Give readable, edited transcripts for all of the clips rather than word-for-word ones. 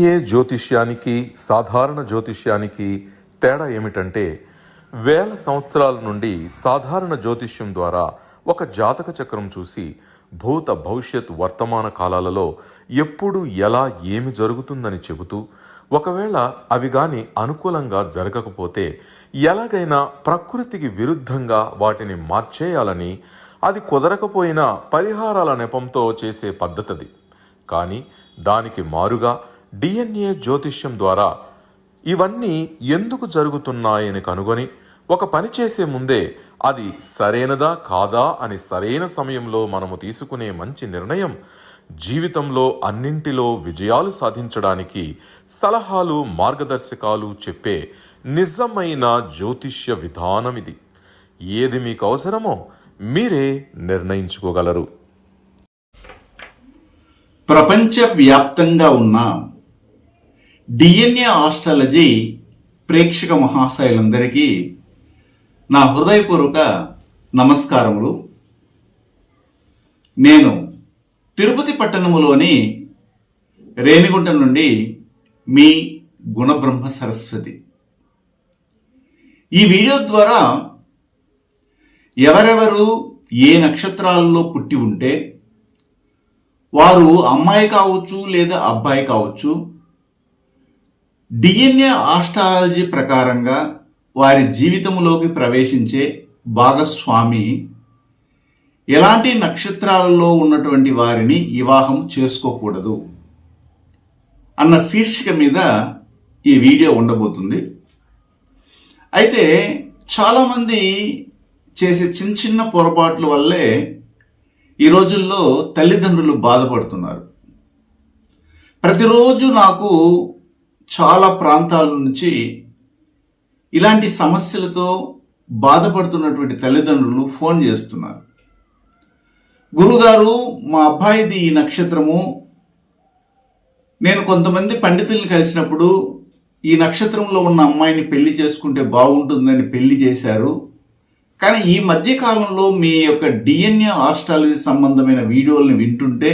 DNA జ్యోతిష్యానికి సాధారణ జ్యోతిష్యానికి తేడా ఏమిటంటే, వేల సంవత్సరాల నుండి సాధారణ జ్యోతిష్యం ద్వారా ఒక జాతక చక్రం చూసి భూత భవిష్యత్ వర్తమాన కాలాలలో ఎప్పుడు ఎలా ఏమి జరుగుతుందని చెబుతూ, ఒకవేళ అవి గాని అనుకూలంగా జరగకపోతే ఎలాగైనా ప్రకృతికి విరుద్ధంగా వాటిని మార్చేయాలని, అది కుదరకపోయినా పరిహారాల నెపంతో చేసే పద్ధతిది. కానీ దానికి మారుగా డిఎన్ఏ జ్యోతిష్యం ద్వారా ఇవన్నీ ఎందుకు జరుగుతున్నాయని కనుగొని ఒక పని చేసే ముందే అది సరైనదా కాదా అని సరైన సమయంలో మనము తీసుకునే మంచి నిర్ణయం జీవితంలో అన్నింటిలో విజయాలు సాధించడానికి సలహాలు మార్గదర్శకాలు చెప్పే నిజమైన జ్యోతిష్య విధానం ఇది. ఏది మీకు అవసరమో మీరే నిర్ణయించుకోగలరు. ప్రపంచవ్యాప్తంగా ఉన్న డిఎన్ఏ ఆస్ట్రాలజీ ప్రేక్షక మహాశయులందరికీ నా హృదయపూర్వక నమస్కారములు. నేను తిరుపతి పట్టణములోని రేణిగుంట నుండి మీ గుణబ్రహ్మ సరస్వతి. ఈ వీడియో ద్వారా ఎవరెవరు ఏ నక్షత్రాలలో పుట్టి ఉంటే వారు అమ్మాయి కావచ్చు లేదా అబ్బాయి కావచ్చు, డిఎన్ఏ ఆస్ట్రాలజీ ప్రకారంగా వారి జీవితంలోకి ప్రవేశించే భాగస్వామి ఎలాంటి నక్షత్రాలలో ఉన్నటువంటి వారిని వివాహం చేసుకోకూడదు అన్న శీర్షిక మీద ఈ వీడియో ఉండబోతుంది. అయితే చాలామంది చేసే చిన్న చిన్న పొరపాట్ల వల్లే ఈ రోజుల్లో తల్లిదండ్రులు బాధపడుతున్నారు. ప్రతిరోజు నాకు చాలా ప్రాంతాల నుంచి ఇలాంటి సమస్యలతో బాధపడుతున్నటువంటి తల్లిదండ్రులు ఫోన్ చేస్తున్నారు. గురుగారు, మా అబ్బాయిది ఈ నక్షత్రము, నేను కొంతమంది పండితుల్ని కలిసినప్పుడు ఈ నక్షత్రంలో ఉన్న అమ్మాయిని పెళ్లి చేసుకుంటే బాగుంటుందని పెళ్లి చేశారు. కానీ ఈ మధ్య కాలంలో మీ యొక్క డిఎన్ఏ ఆస్ట్రాలజీ సంబంధమైన వీడియోలను వింటుంటే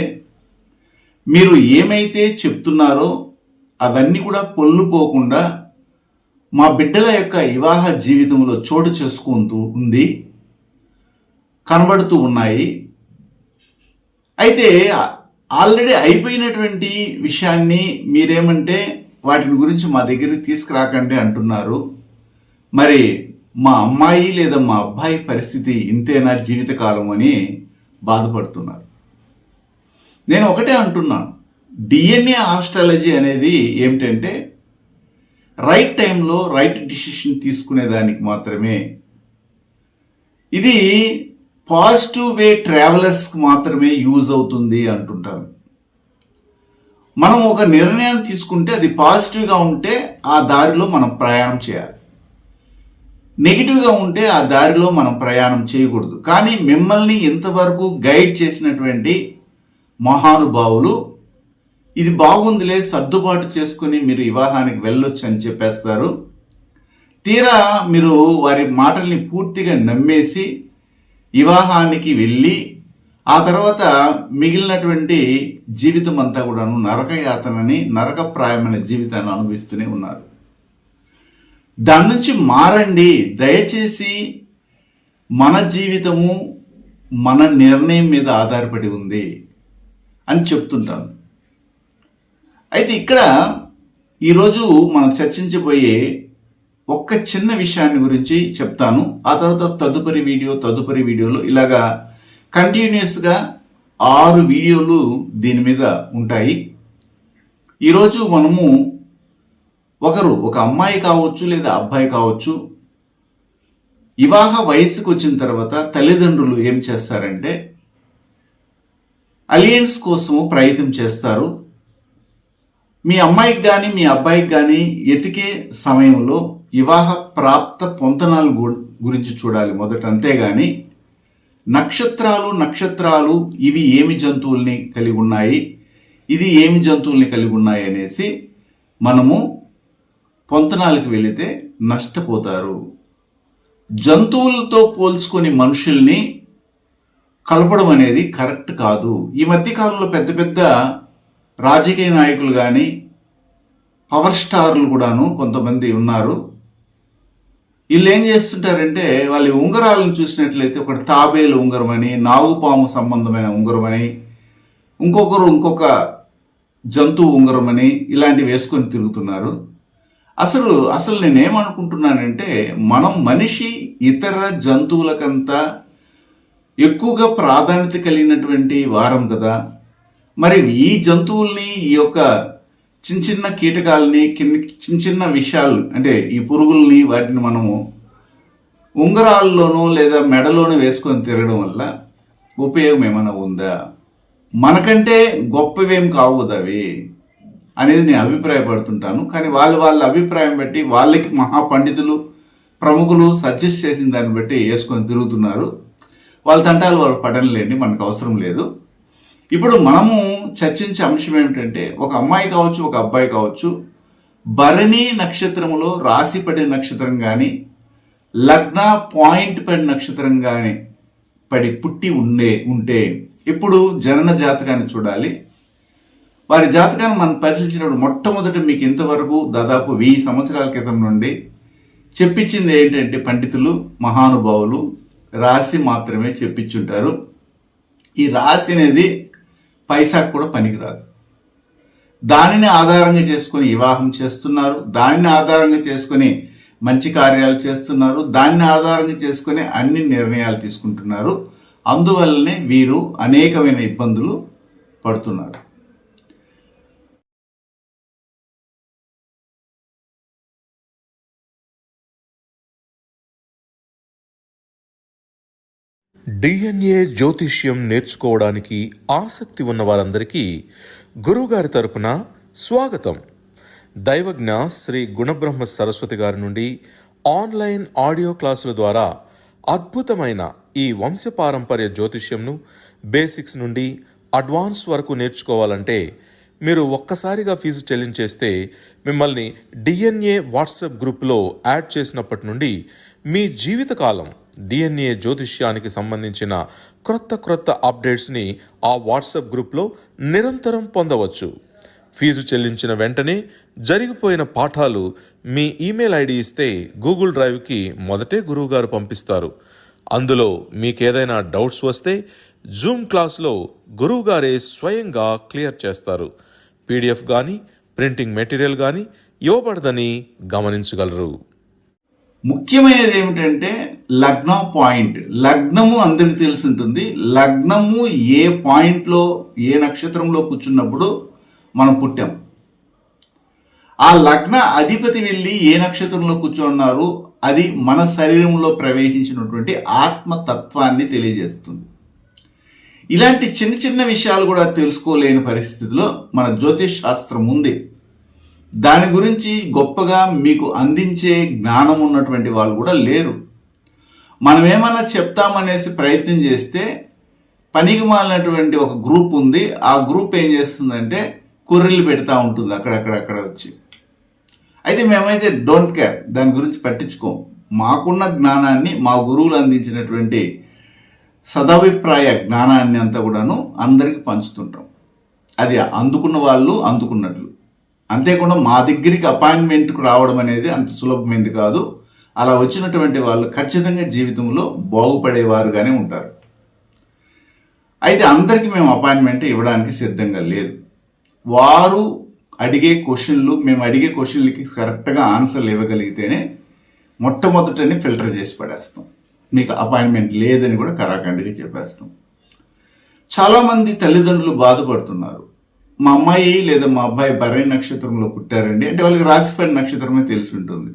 మీరు ఏమైతే చెప్తున్నారో అవన్నీ కూడా పొల్లుపోకుండా మా బిడ్డల యొక్క వివాహ జీవితంలో చోటు చేసుకుంటూ ఉంది, కనబడుతూ ఉన్నాయి. అయితే ఆల్రెడీ అయిపోయినటువంటి విషయాన్ని మీరేమంటే వాటిని గురించి మా దగ్గరికి తీసుకురాకండి అంటున్నారు. మరి మా అమ్మాయి లేదా మా అబ్బాయి పరిస్థితి ఇంతేనా జీవితకాలం అని బాధపడుతున్నారు. నేను ఒకటే అంటున్నాను, డిఎన్ఏ ఆస్ట్రాలజీ అనేది ఏమిటంటే రైట్ టైంలో రైట్ డిసిషన్ తీసుకునేదానికి మాత్రమే. ఇది పాజిటివ్ వే ట్రావెలర్స్కి మాత్రమే యూజ్ అవుతుంది అంటుంటాను. మనం ఒక నిర్ణయం తీసుకుంటే అది పాజిటివ్గా ఉంటే ఆ దారిలో మనం ప్రయాణం చేయాలి, నెగిటివ్గా ఉంటే ఆ దారిలో మనం ప్రయాణం చేయకూడదు. కానీ మిమ్మల్ని ఇంతవరకు గైడ్ చేసినటువంటి మహానుభావులు ఇది బాగుందిలే, సర్దుబాటు చేసుకుని మీరు వివాహానికి వెళ్ళొచ్చు అని చెప్పేస్తారు. తీరా మీరు వారి మాటల్ని పూర్తిగా నమ్మేసి వివాహానికి వెళ్ళి ఆ తర్వాత మిగిలినటువంటి జీవితం అంతా కూడాను నరకయాతనని, నరకప్రాయమైన జీవితాన్ని అనుభవిస్తూనే ఉన్నారు. దాని నుంచి మారండి దయచేసి. మన జీవితము మన నిర్ణయం మీద ఆధారపడి ఉంది అని చెప్తుంటాను. అయితే ఇక్కడ ఈరోజు మనం చర్చించబోయే ఒక్క చిన్న విషయాన్ని గురించి చెప్తాను. ఆ తర్వాత తదుపరి వీడియోలో ఇలాగా కంటిన్యూస్గా 6 వీడియోలు దీని మీద ఉంటాయి. ఈరోజు మనము ఒక అమ్మాయి కావచ్చు లేదా అబ్బాయి కావచ్చు, వివాహ వయసుకు వచ్చిన తర్వాత తల్లిదండ్రులు ఏం చేస్తారంటే అలియన్స్ కోసము ప్రయత్నం చేస్తారు. మీ అమ్మాయికి కానీ మీ అబ్బాయికి కానీ ఎతికే సమయంలో వివాహ ప్రాప్త పొంతనాలు గురించి చూడాలి మొదట. అంతేగాని నక్షత్రాలు ఇవి ఏమి జంతువుల్ని కలిగి ఉన్నాయి, ఇది ఏమి జంతువుల్ని కలిగి ఉన్నాయి అనేసి మనము పొంతనాలకు వెళితే నష్టపోతారు. జంతువులతో పోల్చుకొని మనుషుల్ని కలపడం అనేది కరెక్ట్ కాదు. ఈ మధ్య కాలంలో పెద్ద పెద్ద రాజకీయ నాయకులు కానీ పవర్ స్టార్లు కూడాను కొంతమంది ఉన్నారు. వీళ్ళు ఏం చేస్తుంటారంటే వాళ్ళ ఉంగరాలను చూసినట్లయితే ఒకటి తాబేలు ఉంగరం అని, నాగుపాము సంబంధమైన ఉంగరం అని, ఇంకొకరు ఇంకొక జంతువు ఉంగరం అని ఇలాంటివి వేసుకొని తిరుగుతున్నారు. అసలు నేనేమనుకుంటున్నానంటే మనం మనిషి ఇతర జంతువులకంతా ఎక్కువగా ప్రాధాన్యత కలిగినటువంటి వారం కదా. మరి ఈ జంతువుల్ని, ఈ యొక్క చిన్న చిన్న కీటకాలని, చిన్న చిన్న విషయాలు అంటే ఈ పురుగుల్ని, వాటిని మనము ఉంగరాల్లోనూ లేదా మెడలోనూ వేసుకొని తిరగడం వల్ల ఉపయోగం ఏమైనా ఉందా? మనకంటే గొప్పవేం కావు కదా అవి అనేది నేను అభిప్రాయపడుతుంటాను. కానీ వాళ్ళ అభిప్రాయం బట్టి వాళ్ళకి మహాపండితులు, ప్రముఖులు సజెస్ట్ చేసిన దాన్ని బట్టి వేసుకొని తిరుగుతున్నారు. వాళ్ళ తంటాలు వాళ్ళు పడనలేండి, మనకు అవసరం లేదు. ఇప్పుడు మనము చర్చించే అంశం ఏమిటంటే, ఒక అమ్మాయి కావచ్చు, ఒక అబ్బాయి కావచ్చు, భరణి నక్షత్రములో రాశి పడిన నక్షత్రం కానీ, లగ్న పాయింట్ పడిన నక్షత్రం కానీ పుట్టి ఉంటే ఇప్పుడు జనన జాతకాన్ని చూడాలి. వారి జాతకాన్ని మనం పరిశీలించినప్పుడు మొట్టమొదటి మీకు ఇంతవరకు దాదాపు 1000 సంవత్సరాల క్రితం నుండి చెప్పించింది ఏంటంటే, పండితులు, మహానుభావులు రాశి మాత్రమే చెప్పించుంటారు. ఈ రాశి అనేది పైసాకు కూడా పనికిరాదు. దానిని ఆధారంగా చేసుకొని వివాహం చేస్తున్నారు, దానిని ఆధారంగా చేసుకొని మంచి కార్యాలు చేస్తున్నారు, దాన్ని ఆధారంగా చేసుకొని అన్ని నిర్ణయాలు తీసుకుంటున్నారు. అందువల్లనే వీరు అనేకమైన ఇబ్బందులు పడుతున్నారు. డిఎన్ఏ జ్యోతిష్యం నేర్చుకోవడానికి ఆసక్తి ఉన్న వారందరికీ గురువుగారి తరపున స్వాగతం. దైవజ్ఞ శ్రీ గుణబ్రహ్మ సరస్వతి గారి నుండి ఆన్లైన్ ఆడియో క్లాసుల ద్వారా అద్భుతమైన ఈ వంశపారంపర్య జ్యోతిష్యంను బేసిక్స్ నుండి అడ్వాన్స్ వరకు నేర్చుకోవాలంటే మీరు ఒక్కసారిగా ఫీజు చెల్లించేస్తే మిమ్మల్ని డిఎన్ఏ వాట్సాప్ గ్రూప్లో యాడ్ చేసినప్పటి నుండి మీ జీవితకాలం డిఎన్ఏ జ్యోతిష్యానికి సంబంధించిన క్రొత్త అప్డేట్స్ని ఆ వాట్సాప్ గ్రూప్లో నిరంతరం పొందవచ్చు. ఫీజు చెల్లించిన వెంటనే జరిగిపోయిన పాఠాలు మీ ఈమెయిల్ ఐడి ఇస్తే గూగుల్ డ్రైవ్కి మొదటే గురువుగారు పంపిస్తారు. అందులో మీకేదైనా డౌట్స్ వస్తే జూమ్ క్లాస్లో గురువుగారే స్వయంగా క్లియర్ చేస్తారు. పీడిఎఫ్ కానీ ప్రింటింగ్ మెటీరియల్ కానీ ఇవ్వబడదని గమనించగలరు. ముఖ్యమైనది ఏమిటంటే లగ్న పాయింట్. లగ్నము అందరికీ తెలిసి ఉంటుంది. లగ్నము ఏ పాయింట్లో, ఏ నక్షత్రంలో కూర్చున్నప్పుడు మనం పుట్టాం. ఆ లగ్న అధిపతి వెళ్ళి ఏ నక్షత్రంలో కూర్చున్నారు, అది మన శరీరంలో ప్రవేశించినటువంటి ఆత్మతత్వాన్ని తెలియజేస్తుంది. ఇలాంటి చిన్న చిన్న విషయాలు కూడా తెలుసుకోలేని పరిస్థితిలో మన జ్యోతిష్ శాస్త్రం ఉంది. దాని గురించి గొప్పగా మీకు అందించే జ్ఞానం ఉన్నటువంటి వాళ్ళు కూడా లేరు. మనం ఏమన్నా చెప్తామనేసి ప్రయత్నం చేస్తే పనికి మాలినటువంటి ఒక గ్రూప్ ఉంది. ఆ గ్రూప్ ఏం చేస్తుందంటే కుర్రీలు పెడతా ఉంటుంది అక్కడక్కడ వచ్చి. అయితే మేమైతే డోంట్ కేర్, దాని గురించి పట్టించుకోం. మాకున్న జ్ఞానాన్ని, మా గురువులు అందించినటువంటి సదభిప్రాయ జ్ఞానాన్ని అంతా కూడాను అందరికి పంచుతుంటాం. అది అందుకున్న వాళ్ళు అందుకున్నట్లు. అంతేకాకుండా మా దగ్గరికి అపాయింట్మెంట్కు రావడం అనేది అంత సులభమైంది కాదు. అలా వచ్చినటువంటి వాళ్ళు ఖచ్చితంగా జీవితంలో బాగుపడేవారుగానే ఉంటారు. అయితే అందరికీ మేము అపాయింట్మెంట్ ఇవ్వడానికి సిద్ధంగా లేదు. వారు అడిగే క్వశ్చన్లు, మేము అడిగే క్వశ్చన్లకి కరెక్ట్గా ఆన్సర్లు ఇవ్వగలిగితేనే మొట్టమొదటని ఫిల్టర్ చేసి పడేస్తాం. మీకు అపాయింట్మెంట్ లేదని కూడా కరాఖండిగా చెప్పేస్తాం. చాలామంది తల్లిదండ్రులు బాధపడుతున్నారు. మా అమ్మాయి లేదా మా అబ్బాయి భరణి నక్షత్రంలో పుట్టారండి అంటే వాళ్ళకి రాశిపడిన నక్షత్రమే తెలిసి ఉంటుంది.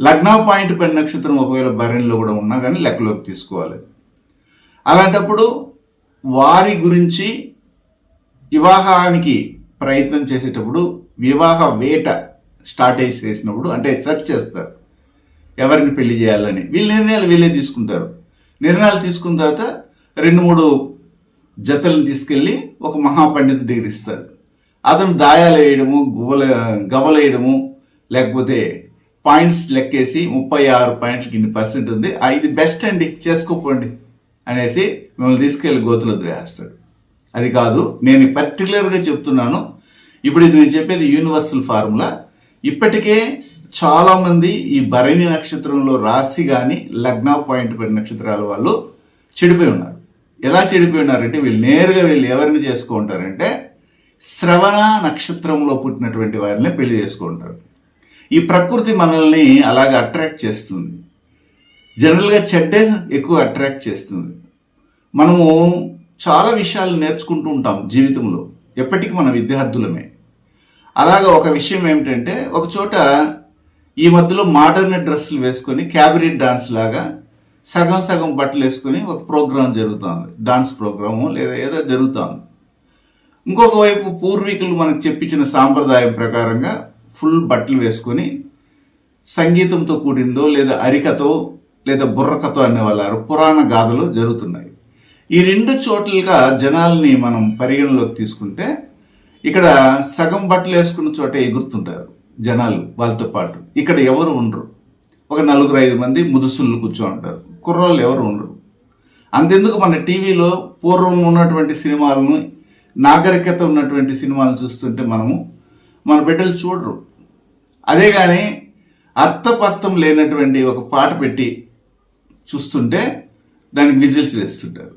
లగ్న పాయింట్ పడిన నక్షత్రం ఒకవేళ భరణిలో కూడా ఉన్నా కానీ లెక్కలోకి తీసుకోవాలి. అలాంటప్పుడు వారి గురించి వివాహానికి ప్రయత్నం చేసేటప్పుడు వివాహ వేట స్టార్ట్ చేసినప్పుడు అంటే సెర్చ్ చేస్తారు ఎవరిని పెళ్లి చేయాలని. వీళ్ళ నిర్ణయాలు వీళ్ళే తీసుకుంటారు. నిర్ణయాలు తీసుకున్న తర్వాత 2-3 జతలను తీసుకెళ్ళి ఒక మహాపండితుడి దగ్గర ఇస్తారు. అతను దాయాలు వేయడము, గవలేయడము, లేకపోతే పాయింట్స్ లెక్కేసి 36 పాయింట్లకి ఇన్ని % ఉంది, ఇది బెస్ట్ అండి చేసుకోపోండి అనేసి మిమ్మల్ని తీసుకెళ్ళి గోతులో వేస్తాడు. అది కాదు, నేను పర్టికులర్గా చెప్తున్నాను. ఇప్పుడు ఇది నేను చెప్పేది యూనివర్సల్ ఫార్ములా. ఇప్పటికే చాలామంది ఈ భరణి నక్షత్రంలో రాశి కానీ లగ్న పాయింట్ పడిన నక్షత్రాల వాళ్ళు చెడిపోయి ఉన్నారు. ఎలా చెడిపోయి ఉన్నారంటే వీళ్ళు నేరుగా వీళ్ళు ఎవరిని చేసుకుంటారంటే శ్రవణ నక్షత్రంలో పుట్టినటువంటి వారిని పెళ్లి చేసుకుంటారు. ఈ ప్రకృతి మనల్ని అలాగే అట్రాక్ట్ చేస్తుంది. జనరల్గా చెడ్డే ఎక్కువ అట్రాక్ట్ చేస్తుంది. మనము చాలా విషయాలు నేర్చుకుంటూ ఉంటాం జీవితంలో, ఎప్పటికీ మన విద్యార్థులమే. అలాగా ఒక విషయం ఏమిటంటే ఒక చోట ఈ మధ్యలో మోడర్న్ డ్రెస్సులు వేసుకొని క్యాబరీ డాన్స్ లాగా సగం సగం బట్టలు వేసుకొని ఒక ప్రోగ్రాం జరుగుతుంది, డాన్స్ ప్రోగ్రాము లేదా ఏదో జరుగుతుంది. ఇంకొక వైపు పూర్వీకులు మనకు చెప్పించిన సాంప్రదాయం ప్రకారంగా ఫుల్ బట్టలు వేసుకొని సంగీతంతో కూడిందో లేదా అరికతో లేదా బుర్రకతో అనేవాళ్ళు పురాణ గాథలు జరుగుతున్నాయి. ఈ రెండు చోట్లుగా జనాల్ని మనం పరిగణలోకి తీసుకుంటే ఇక్కడ సగం బట్టలు వేసుకున్న చోట ఎగురుతుంటారు జనాలు వాళ్ళతో పాటు. ఇక్కడ ఎవరు ఉండరు, ఒక 4-5 మంది ముదుసుళ్ళు కూర్చోంటారు, కుర్రోళ్ళు ఎవరు ఉండరు. అంతెందుకు మన టీవీలో పూర్వం ఉన్నటువంటి సినిమాలను, నాగరికత ఉన్నటువంటి సినిమాలను చూస్తుంటే మన బిడ్డలు చూడరు. అదే కానీ అర్థపర్థం లేనటువంటి ఒక పాట పెట్టి చూస్తుంటే దానికి విజిల్స్ వేస్తుంటారు.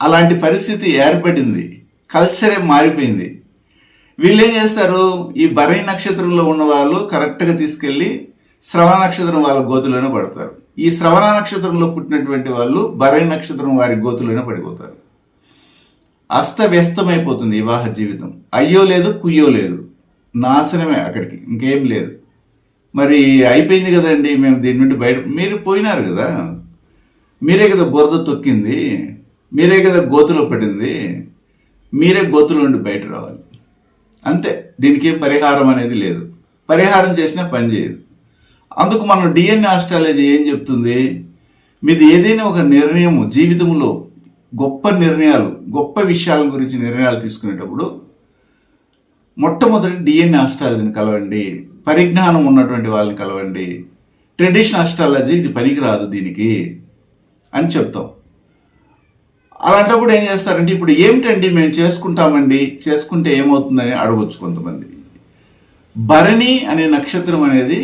అలాంటి పరిస్థితి ఏర్పడింది, కల్చరే మారిపోయింది. వీళ్ళు ఏం చేస్తారు, ఈ భరణి నక్షత్రంలో ఉన్న వాళ్ళు కరెక్ట్గా తీసుకెళ్ళి శ్రవణ నక్షత్రం వాళ్ళ గోతులోనే పడతారు. ఈ శ్రవణ నక్షత్రంలో పుట్టినటువంటి వాళ్ళు భరణి నక్షత్రం వారి గోతులోనే పడిపోతారు. అస్తవ్యస్తమైపోతుంది వివాహ జీవితం. అయ్యో లేదు, కుయ్యో లేదు, నాశనమే, అక్కడికి ఇంకేం లేదు. మరి అయిపోయింది కదండి, మేము దీని నుండి బయట, మీరు పోయినారు కదా, మీరే కదా బురద తొక్కింది, మీరే కదా గోతులో పడింది, మీరే గోతులో నుండి బయట రావాలి అంతే. దీనికి ఏం పరిహారం అనేది లేదు. పరిహారం చేసినా పని చేయదు. అందుకు మనం డిఎన్ఏ ఆస్ట్రాలజీ ఏం చెప్తుంది, మీది ఏదైనా ఒక నిర్ణయం జీవితంలో గొప్ప నిర్ణయాలు, గొప్ప విషయాల గురించి నిర్ణయాలు తీసుకునేటప్పుడు మొట్టమొదటి డిఎన్ఏ ఆస్ట్రాలజీని కలవండి, పరిజ్ఞానం ఉన్నటువంటి వాళ్ళని కలవండి. ట్రెడిషనల్ ఆస్ట్రాలజీ ఇది పనికిరాదు దీనికి అని చెప్తాం. అలాంటప్పుడు ఏం చేస్తారంటే, ఇప్పుడు ఏమిటండి మేము చేసుకుంటామండి, చేసుకుంటే ఏమవుతుందని అడగొచ్చు కొంతమంది. భరణి అనే నక్షత్రం అనేది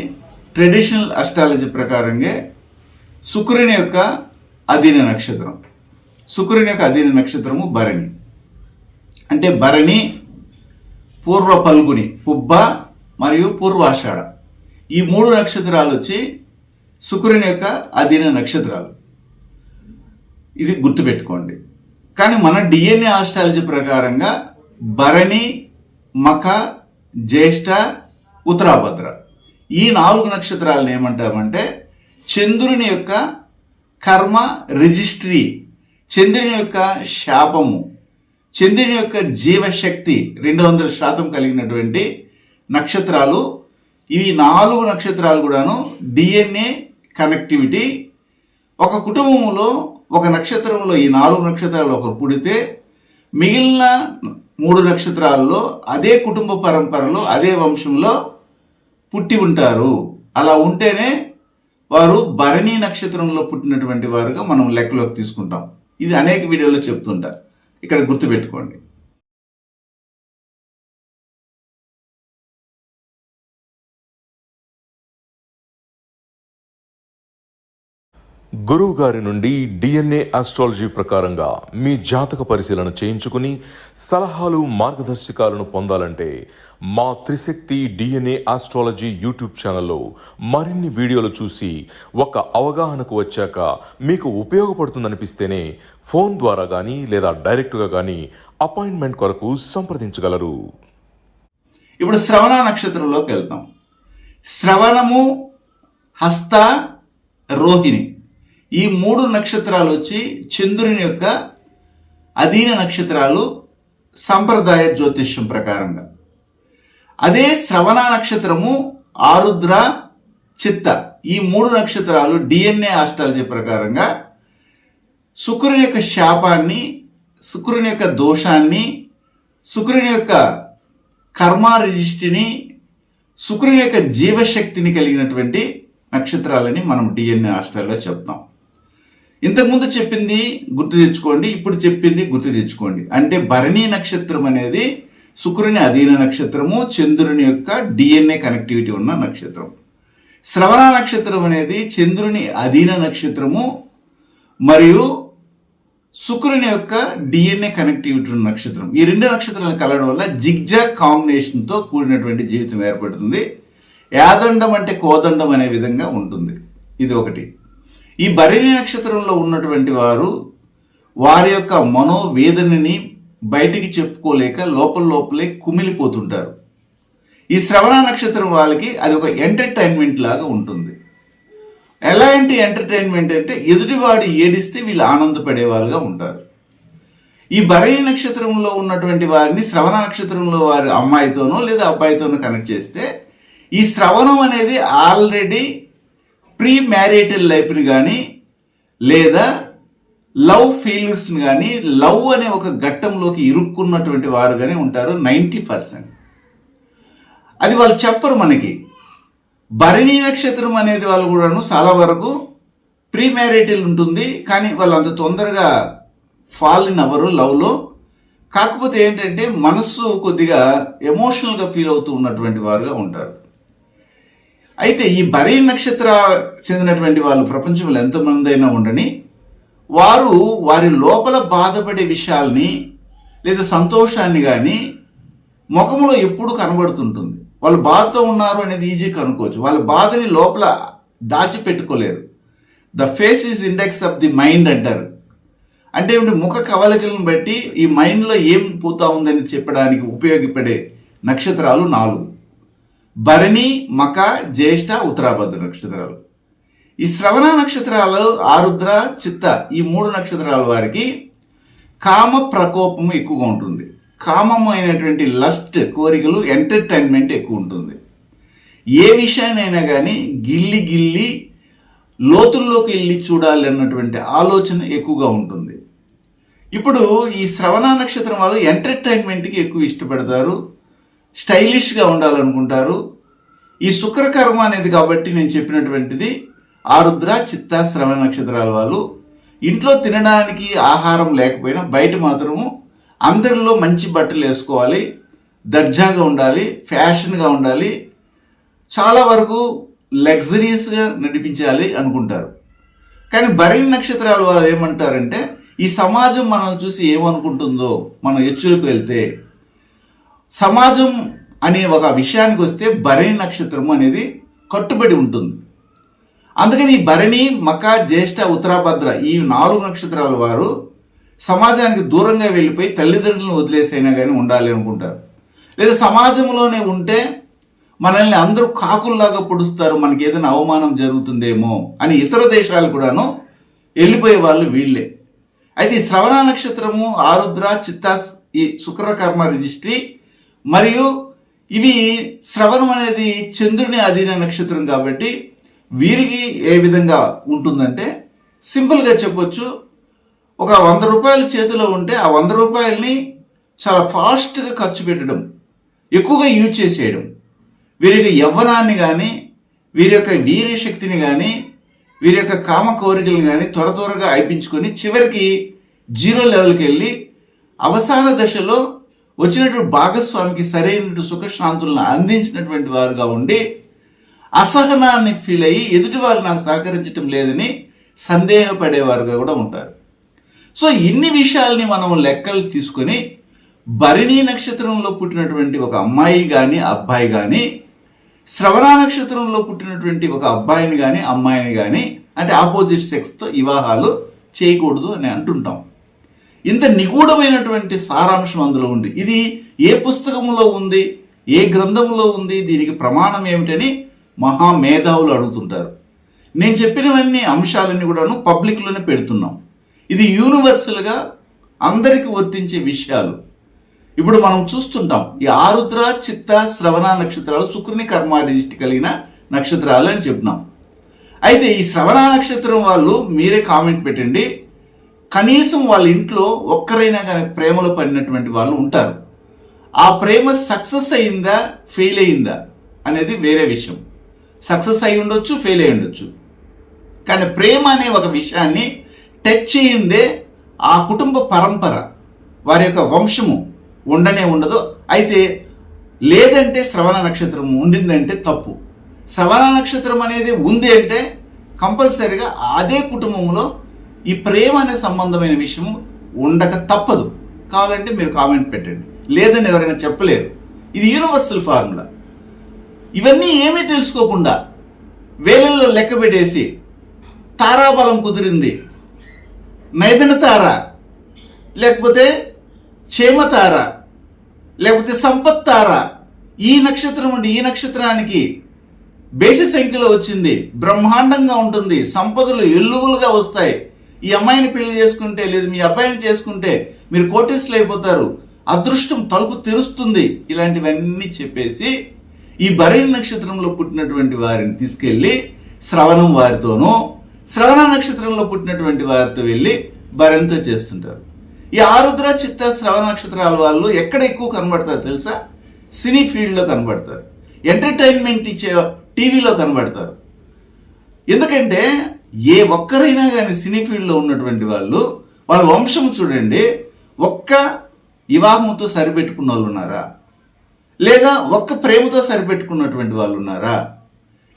ట్రెడిషనల్ అస్ట్రాలజీ ప్రకారంగా శుక్రుని యొక్క అధీన నక్షత్రం. శుక్రుని యొక్క అధీన నక్షత్రము భరణి. అంటే భరణి, పూర్వ పల్గుని, పుబ్బ మరియు పూర్వాషాఢ, ఈ 3 నక్షత్రాలు వచ్చి శుక్రుని యొక్క అధీన నక్షత్రాలు. ఇది గుర్తుపెట్టుకోండి. కానీ మన డిఎన్ఏ ఆస్ట్రాలజీ ప్రకారంగా భరణి, మఖ, జ్యేష్ఠ, ఉత్తరాభద్ర, ఈ 4 నక్షత్రాలను ఏమంటామంటే చంద్రుని యొక్క కర్మ రిజిస్ట్రీ, చంద్రుని యొక్క శాపము, చంద్రుని యొక్క జీవశక్తి 200% కలిగినటువంటి నక్షత్రాలు. ఇవి 4 నక్షత్రాలు కూడాను డిఎన్ఏ కనెక్టివిటీ. ఒక కుటుంబంలో ఒక నక్షత్రంలో ఈ 4 నక్షత్రాలు ఒకరు పుడితే మిగిలిన 3 నక్షత్రాల్లో అదే కుటుంబ పరంపరలో అదే వంశంలో పుట్టి ఉంటారు. అలా ఉంటేనే వారు భరణి నక్షత్రంలో పుట్టినటువంటి వారుగా మనం లెక్కలోకి తీసుకుంటాం. ఇది అనేక వీడియోలో చెప్తుంటారు, ఇక్కడ గుర్తుపెట్టుకోండి. గురువు గారి నుండి డిఎన్ఏ ఆస్ట్రాలజీ ప్రకారంగా మీ జాతక పరిశీలన చేయించుకుని సలహాలు, మార్గదర్శకాలను పొందాలంటే మా త్రిశక్తి డిఎన్ఏ ఆస్ట్రాలజీ యూట్యూబ్ ఛానల్లో మరిన్ని వీడియోలు చూసి ఒక అవగాహనకు వచ్చాక మీకు ఉపయోగపడుతుందనిపిస్తేనే ఫోన్ ద్వారా కానీ లేదా డైరెక్ట్గా కానీ అపాయింట్మెంట్ కొరకు సంప్రదించగలరు. ఇప్పుడు శ్రవణ నక్షత్రంలోకి వెళ్తాం. శ్రవణము, హస్త, రోహిణి, ఈ 3 నక్షత్రాలు వచ్చి చంద్రుని యొక్క అధీన నక్షత్రాలు సంప్రదాయ జ్యోతిష్యం ప్రకారంగా. అదే శ్రవణ నక్షత్రము, ఆరుద్ర, చిత్త, ఈ 3 నక్షత్రాలు డిఎన్ఏ ఆస్ట్రాలజీ ప్రకారంగా శుక్రుని యొక్క శాపాన్ని, శుక్రుని యొక్క దోషాన్ని, శుక్రుని యొక్క కర్మ రిజిస్ట్రీని, శుక్రుని యొక్క జీవశక్తిని కలిగినటువంటి నక్షత్రాలని మనం డిఎన్ఏ ఆస్ట్రాలజీలో చెప్తాం. ఇంతకుముందు చెప్పింది గుర్తు తెచ్చుకోండి, ఇప్పుడు చెప్పింది గుర్తు తెచ్చుకోండి. అంటే భరణి నక్షత్రం అనేది శుక్రుని అధీన నక్షత్రము, చంద్రుని యొక్క డిఎన్ఏ కనెక్టివిటీ ఉన్న నక్షత్రం. శ్రవణ నక్షత్రం అనేది చంద్రుని అధీన నక్షత్రము మరియు శుక్రుని యొక్క డిఎన్ఏ కనెక్టివిటీ ఉన్న నక్షత్రం. ఈ రెండు నక్షత్రాలు కలవడం వల్ల జిగ్జాగ్ కాంబినేషన్తో కూడినటువంటి జీవితం ఏర్పడుతుంది. యాదండం అంటే కోదండం అనే విధంగా ఉంటుంది. ఇది ఒకటి. ఈ భరణి నక్షత్రంలో ఉన్నటువంటి వారు వారి యొక్క మనోవేదనని బయటికి చెప్పుకోలేక లోపలే కుమిలిపోతుంటారు. ఈ శ్రవణ నక్షత్రం వాళ్ళకి అది ఒక ఎంటర్టైన్మెంట్ లాగా ఉంటుంది. ఎలాంటి ఎంటర్టైన్మెంట్ అంటే ఎదుటివాడు ఏడిస్తే వీళ్ళు ఆనందపడే వాళ్ళుగా ఉంటారు. ఈ భరణి నక్షత్రంలో ఉన్నటువంటి వారిని శ్రవణ నక్షత్రంలో వారి అమ్మాయితోనో లేదా అబ్బాయితోనో కనెక్ట్ చేస్తే ఈ శ్రవణం అనేది ఆల్రెడీ ప్రీ మ్యారిటల్ లైఫ్ని కానీ లేదా లవ్ ఫెయిల్యూర్స్ని కానీ లవ్ అనే ఒక ఘట్టంలోకి ఇరుక్కున్నటువంటి వారు కానీ ఉంటారు 90%. అది వాళ్ళు చెప్పరు మనకి. భరణి నక్షత్రం అనేది వాళ్ళు కూడాను చాలా వరకు ప్రీ మ్యారిటల్ ఉంటుంది, కానీ వాళ్ళు అంత తొందరగా ఫాల్ ఇన్ అవ్వరు లవ్లో. కాకపోతే ఏంటంటే మనస్సు కొద్దిగా ఎమోషనల్గా ఫీల్ అవుతూ ఉన్నటువంటి వారుగా ఉంటారు. అయితే ఈ భరణి నక్షత్ర చెందినటువంటి వాళ్ళు ప్రపంచంలో ఎంతమంది అయినా ఉండని వారు వారి లోపల బాధపడే విషయాల్ని లేదా సంతోషాన్ని కానీ ముఖంలో ఎప్పుడు కనబడుతుంటుంది. వాళ్ళు బాధతో ఉన్నారు అనేది ఈజీగా కనుక్కోవచ్చు. వాళ్ళ బాధని లోపల దాచిపెట్టుకోలేరు. The face is index of the mind అంటారు. అంటే ముఖ కవలికలను బట్టి ఈ మైండ్లో ఏం పోతా ఉందని చెప్పడానికి ఉపయోగపడే నక్షత్రాలు 4: భరణి, మక, జ్యేష్ఠ, ఉత్తరాభద్ర నక్షత్రాలు. ఈ శ్రవణ నక్షత్రాలు ఆరుద్ర, చిత్త ఈ 3 నక్షత్రాల వారికి కామ ప్రకోపము ఎక్కువగా ఉంటుంది. కామమైనటువంటి లస్ట్ కోరికలు, ఎంటర్టైన్మెంట్ ఎక్కువ ఉంటుంది. ఏ విషయాన్నైనా కానీ గిల్లి లోతుల్లోకి వెళ్ళి చూడాలి అన్నటువంటి ఆలోచన ఎక్కువగా ఉంటుంది. ఇప్పుడు ఈ శ్రవణ నక్షత్రం వాళ్ళు ఎంటర్టైన్మెంట్కి ఎక్కువ ఇష్టపడతారు, స్టైలిష్గా ఉండాలనుకుంటారు. ఈ శుక్రకర్మ అనేది కాబట్టి నేను చెప్పినటువంటిది ఆరుద్ర, చిత్త, శ్రవణ నక్షత్రాల వాళ్ళు ఇంట్లో తినడానికి ఆహారం లేకపోయినా బయట మాత్రము అందరిలో మంచి బట్టలు వేసుకోవాలి, దర్జాగా ఉండాలి, ఫ్యాషన్గా ఉండాలి, చాలా వరకు లగ్జరీస్గా నడిపించాలి అనుకుంటారు. కానీ భరణి నక్షత్రాల వాళ్ళు ఏమంటారంటే ఈ సమాజం మనల్ని చూసి ఏమనుకుంటుందో మనం ఎచ్చులకు వెళ్తే, సమాజం అనే ఒక విషయానికి వస్తే భరణి నక్షత్రము అనేది కట్టుబడి ఉంటుంది. అందుకని ఈ భరణి, మక, జ్యేష్ఠ, ఉత్తరాభద్ర ఈ 4 నక్షత్రాల వారు సమాజానికి దూరంగా వెళ్ళిపోయి తల్లిదండ్రులను వదిలేసైనా కానీ ఉండాలి అనుకుంటారు. లేదా సమాజంలోనే ఉంటే మనల్ని అందరూ కాకుల్లాగా పొడుస్తారు, మనకి ఏదైనా అవమానం జరుగుతుందేమో అని ఇతర దేశాలు కూడాను వెళ్ళిపోయే వాళ్ళు వీళ్ళే. అయితే ఈ శ్రవణ నక్షత్రము, ఆరుద్ర, చిత్త ఈ శుక్రకర్మ రిజిస్ట్రీ మరియు ఇవి శ్రవణం అనేది చంద్రుని అధీన నక్షత్రం కాబట్టి వీరికి ఏ విధంగా ఉంటుందంటే సింపుల్గా చెప్పొచ్చు, ఒక 100 రూపాయలు చేతిలో ఉంటే ఆ 100 రూపాయలని చాలా ఫాస్ట్గా ఖర్చు పెట్టడం, ఎక్కువగా యూజ్ చేసేయడం, వీరి యొక్క యవ్వనాన్ని కానీ వీరి యొక్క వీర్యశక్తిని కానీ వీరి యొక్క కామ కోరికలను కానీ త్వరగా అయిపించుకొని చివరికి 0 లెవెల్కి వెళ్ళి అవసాన దశలో వచ్చినటువంటి భాగస్వామికి సరైన సుఖశాంతులను అందించినటువంటి వారుగా ఉండి అసహనాన్ని ఫీల్ అయ్యి ఎదుటివారు నాకు సహకరించడం లేదని సందేహపడేవారుగా కూడా ఉంటారు. సో ఇన్ని విషయాల్ని మనం లెక్కలు తీసుకొని భరణి నక్షత్రంలో పుట్టినటువంటి ఒక అమ్మాయి కానీ అబ్బాయి కానీ శ్రవణ నక్షత్రంలో పుట్టినటువంటి ఒక అబ్బాయిని కానీ అమ్మాయిని కానీ అంటే ఆపోజిట్ సెక్స్తో వివాహాలు చేయకూడదు అని అంటుంటాం. ఇంత నిగూఢమైనటువంటి సారాంశం అందులో ఉంది. ఇది ఏ పుస్తకంలో ఉంది, ఏ గ్రంథంలో ఉంది, దీనికి ప్రమాణం ఏమిటని మహామేధావులు అడుగుతుంటారు. నేను చెప్పినవన్నీ అంశాలన్నీ కూడాను పబ్లిక్లోనే పెడుతున్నాం. ఇది యూనివర్సల్గా అందరికీ వర్తించే విషయాలు. ఇప్పుడు మనం చూస్తుంటాం ఈ ఆరుద్ర, చిత్త, శ్రవణ నక్షత్రాలు శుక్రుని కర్మ రిజిస్ట్రీ కలిగిన నక్షత్రాలు అని చెప్తున్నాం. అయితే ఈ శ్రవణ నక్షత్రం వాళ్ళు మీరే కామెంట్ పెట్టండి, కనీసం వాళ్ళ ఇంట్లో ఒక్కరైనా కానీ ప్రేమలో పడినటువంటి వాళ్ళు ఉంటారు. ఆ ప్రేమ సక్సెస్ అయిందా ఫెయిల్ అయిందా అనేది వేరే విషయం. సక్సెస్ అయి ఉండొచ్చు, ఫెయిల్ అయి ఉండొచ్చు. కానీ ప్రేమ అనే ఒక విషయాన్ని టచ్ చేయిందే ఆ కుటుంబ పరంపర, వారి యొక్క వంశము ఉండనే ఉండదు. అయితే లేదంటే శ్రవణ నక్షత్రం ఉండిందంటే తప్పు. శ్రవణ నక్షత్రం అనేది ఉంది అంటే కంపల్సరిగా అదే కుటుంబంలో ఈ ప్రేమ అనే సంబంధమైన విషయం ఉండక తప్పదు. కావాలంటే మీరు కామెంట్ పెట్టండి, లేదని ఎవరైనా చెప్పలేరు. ఇది యూనివర్సల్ ఫార్ములా. ఇవన్నీ ఏమీ తెలుసుకోకుండా వేలల్లో లెక్క పెట్టేసి తారాబలం కుదిరింది, నైదన తార, లేకపోతే క్షేమ తార, లేకపోతే సంపత్ తార, ఈ నక్షత్రం అంటే ఈ నక్షత్రానికి బేసి సంఖ్యలో వచ్చింది, బ్రహ్మాండంగా ఉంటుంది, సంపదలు ఎల్లువులుగా వస్తాయి, ఈ అమ్మాయిని పెళ్లి చేసుకుంటే లేదు మీ అబ్బాయిని చేసుకుంటే మీరు కోటీసులు అయిపోతారు, అదృష్టం తలుపు తెరుస్తుంది, ఇలాంటివన్నీ చెప్పేసి ఈ భరణి నక్షత్రంలో పుట్టినటువంటి వారిని తీసుకెళ్లి శ్రవణం వారితోనూ, శ్రవణ నక్షత్రంలో పుట్టినటువంటి వారితో వెళ్ళి భరణితో చేస్తుంటారు. ఈ ఆరుద్ర చిత్త శ్రవణ నక్షత్రాల వాళ్ళు ఎక్కడ ఎక్కువ కనబడతారు తెలుసా? సినీ ఫీల్డ్లో కనబడతారు, ఎంటర్టైన్మెంట్ ఇచ్చే టీవీలో కనబడతారు. ఎందుకంటే ఏ ఒక్కరైనా కానీ సినీ ఫీల్డ్లో ఉన్నటువంటి వాళ్ళ వంశం చూడండి, ఒక్క వివాహంతో సరిపెట్టుకున్న వాళ్ళు ఉన్నారా, లేదా ఒక్క ప్రేమతో సరిపెట్టుకున్నటువంటి వాళ్ళు ఉన్నారా?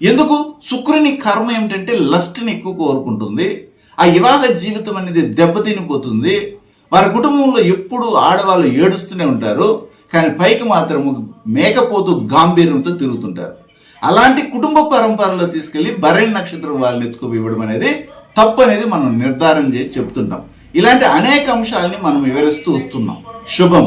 ఎందుకు? శుక్రుని కర్మ ఏమిటంటే లస్ట్ని ఎక్కువ కోరుకుంటుంది. ఆ వివాహ జీవితం అనేది దెబ్బతినిపోతుంది. వారి కుటుంబంలో ఎప్పుడు ఆడవాళ్ళు ఏడుస్తూనే ఉంటారు, కానీ పైకి మాత్రం మేకపోతూ గాంభీర్యంతో తిరుగుతుంటారు. అలాంటి కుటుంబ పరంపరలో తీసుకెళ్లి భరణి నక్షత్రం వాళ్ళని ఎత్తుకుపోవడం అనేది తప్పు అనేది మనం నిర్ధారణ చేసి చెప్తుంటాం. ఇలాంటి అనేక అంశాలని మనం వివరిస్తూ వస్తున్నాం. శుభం.